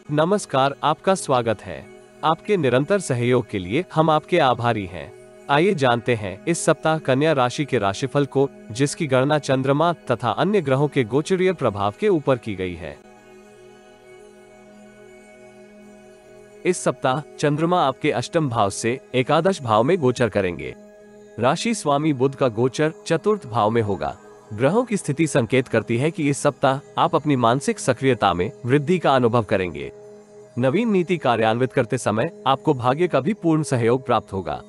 नमस्कार, आपका स्वागत है। आपके निरंतर सहयोग के लिए हम आपके आभारी हैं। आइए जानते हैं इस सप्ताह कन्या राशि के राशिफल को, जिसकी गणना चंद्रमा तथा अन्य ग्रहों के गोचरीय प्रभाव के ऊपर की गई है। इस सप्ताह चंद्रमा आपके अष्टम भाव से एकादश भाव में गोचर करेंगे। राशि स्वामी बुध का गोचर चतुर्थ भाव में होगा। ग्रहों की स्थिति संकेत करती है कि इस सप्ताह आप अपनी मानसिक सक्रियता में वृद्धि का अनुभव करेंगे। नवीन नीति कार्यान्वित करते समय आपको भाग्य का भी पूर्ण सहयोग प्राप्त होगा।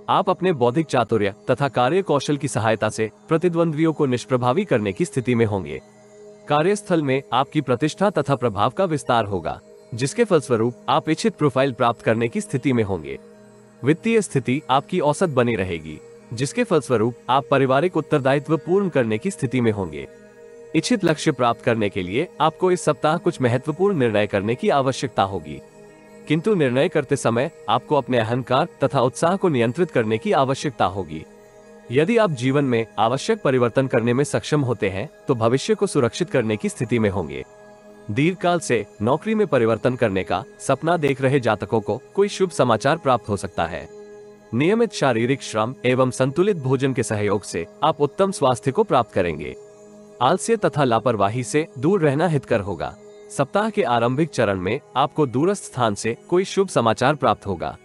आप अपने बौद्धिक चातुर्य तथा कार्य कौशल की सहायता से प्रतिद्वंद्वियों को निष्प्रभावी करने की स्थिति में होंगे। कार्यस्थल में आपकी प्रतिष्ठा तथा प्रभाव का विस्तार होगा, जिसके फलस्वरूप आप इच्छित प्रोफाइल प्राप्त करने की स्थिति में होंगे। वित्तीय स्थिति आपकी औसत बनी रहेगी, जिसके फलस्वरूप आप पारिवारिक उत्तरदायित्व पूर्ण करने की स्थिति में होंगे। इच्छित लक्ष्य प्राप्त करने के लिए आपको इस सप्ताह कुछ महत्वपूर्ण निर्णय करने की आवश्यकता होगी, किंतु निर्णय करते समय आपको अपने अहंकार तथा उत्साह को नियंत्रित करने की आवश्यकता होगी। यदि आप जीवन में आवश्यक परिवर्तन करने में सक्षम होते हैं तो भविष्य को सुरक्षित करने की स्थिति में होंगे। दीर्घकाल से नौकरी में परिवर्तन करने का सपना देख रहे जातकों को कोई शुभ समाचार प्राप्त हो सकता है। नियमित शारीरिक श्रम एवं संतुलित भोजन के सहयोग से आप उत्तम स्वास्थ्य को प्राप्त करेंगे। आलस्य तथा लापरवाही से दूर रहना हितकर होगा। सप्ताह के आरंभिक चरण में आपको दूरस्थ स्थान से कोई शुभ समाचार प्राप्त होगा।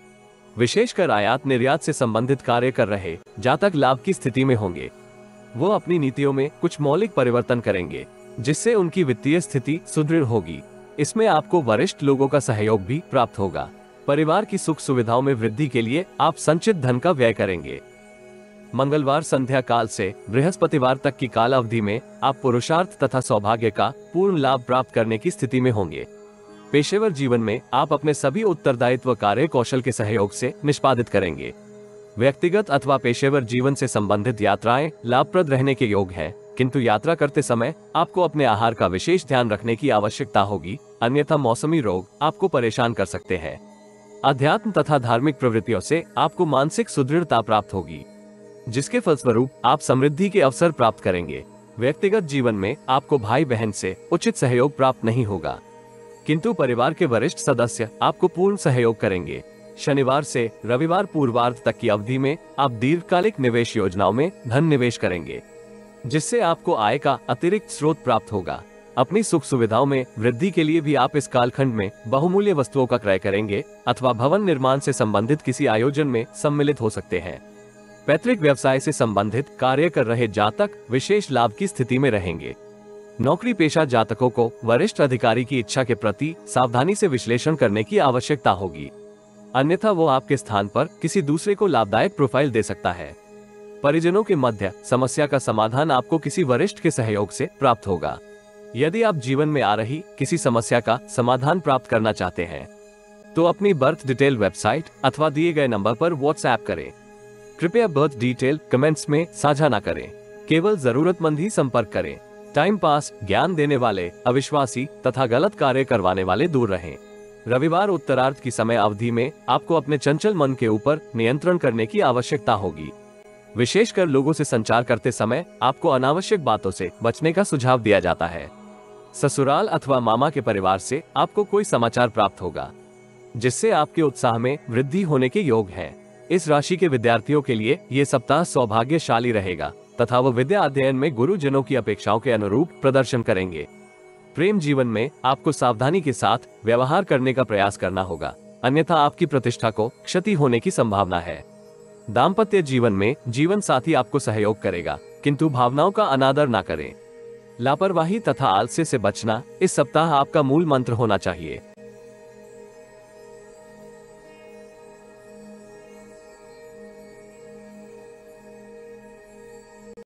विशेषकर आयात निर्यात से संबंधित कार्य कर रहे जातक लाभ की स्थिति में होंगे। वो अपनी नीतियों में कुछ मौलिक परिवर्तन करेंगे, जिससे उनकी वित्तीय स्थिति सुदृढ़ होगी। इसमें आपको वरिष्ठ लोगों का सहयोग भी प्राप्त होगा। परिवार की सुख सुविधाओं में वृद्धि के लिए आप संचित धन का व्यय करेंगे। मंगलवार संध्या काल से बृहस्पतिवार तक की काल अवधि में आप पुरुषार्थ तथा सौभाग्य का पूर्ण लाभ प्राप्त करने की स्थिति में होंगे। पेशेवर जीवन में आप अपने सभी उत्तरदायित्व कार्य कौशल के सहयोग से निष्पादित करेंगे। व्यक्तिगत अथवा पेशेवर जीवन से संबंधित यात्राएं लाभप्रद रहने के योग हैं, किंतु यात्रा करते समय आपको अपने आहार का विशेष ध्यान रखने की आवश्यकता होगी, अन्यथा मौसमी रोग आपको परेशान कर सकते हैं। अध्यात्म तथा धार्मिक प्रवृत्तियों से आपको मानसिक सुदृढ़ता प्राप्त होगी, जिसके फलस्वरूप आप समृद्धि के अवसर प्राप्त करेंगे। व्यक्तिगत जीवन में आपको भाई बहन से उचित सहयोग प्राप्त नहीं होगा, किंतु परिवार के वरिष्ठ सदस्य आपको पूर्ण सहयोग करेंगे। शनिवार से रविवार पूर्वार्ध तक की अवधि में आप दीर्घकालिक निवेश योजनाओं में धन निवेश करेंगे, जिससे आपको आय का अतिरिक्त स्रोत प्राप्त होगा। अपनी सुख सुविधाओं में वृद्धि के लिए भी आप इस कालखंड में बहुमूल्य वस्तुओं का क्रय करेंगे अथवा भवन निर्माण से संबंधित किसी आयोजन में सम्मिलित हो सकते हैं। पैतृक व्यवसाय से संबंधित कार्य कर रहे जातक विशेष लाभ की स्थिति में रहेंगे। नौकरी पेशा जातकों को वरिष्ठ अधिकारी की इच्छा के प्रति सावधानी से विश्लेषण करने की आवश्यकता होगी, अन्यथा वो आपके स्थान पर किसी दूसरे को लाभदायक प्रोफाइल दे सकता है। परिजनों के मध्य समस्या का समाधान आपको किसी वरिष्ठ के सहयोग से प्राप्त होगा। यदि आप जीवन में आ रही किसी समस्या का समाधान प्राप्त करना चाहते हैं तो अपनी बर्थ डिटेल वेबसाइट अथवा दिए गए नंबर पर व्हाट्सएप करें। कृपया बर्थ डिटेल कमेंट्स में साझा न करें, केवल जरूरतमंद ही संपर्क करें। टाइम पास, ज्ञान देने वाले, अविश्वासी तथा गलत कार्य करवाने वाले दूर रहें। रविवार उत्तरार्ध की समय अवधि में आपको अपने चंचल मन के ऊपर नियंत्रण करने की आवश्यकता होगी। विशेषकर लोगों से संचार करते समय आपको अनावश्यक बातों से बचने का सुझाव दिया जाता है। ससुराल अथवा मामा के परिवार से आपको कोई समाचार प्राप्त होगा, जिससे आपके उत्साह में वृद्धि होने के योग हैं। इस राशि के विद्यार्थियों के लिए ये सप्ताह सौभाग्यशाली रहेगा तथा वो विद्या अध्ययन में गुरुजनों की अपेक्षाओं के अनुरूप प्रदर्शन करेंगे। प्रेम जीवन में आपको सावधानी के साथ व्यवहार करने का प्रयास करना होगा, अन्यथा आपकी प्रतिष्ठा को क्षति होने की संभावना है। दाम्पत्य जीवन में जीवन साथी आपको सहयोग करेगा, किंतु भावनाओं का अनादर ना करें। लापरवाही तथा आलस्य से बचना इस सप्ताह आपका मूल मंत्र होना चाहिए।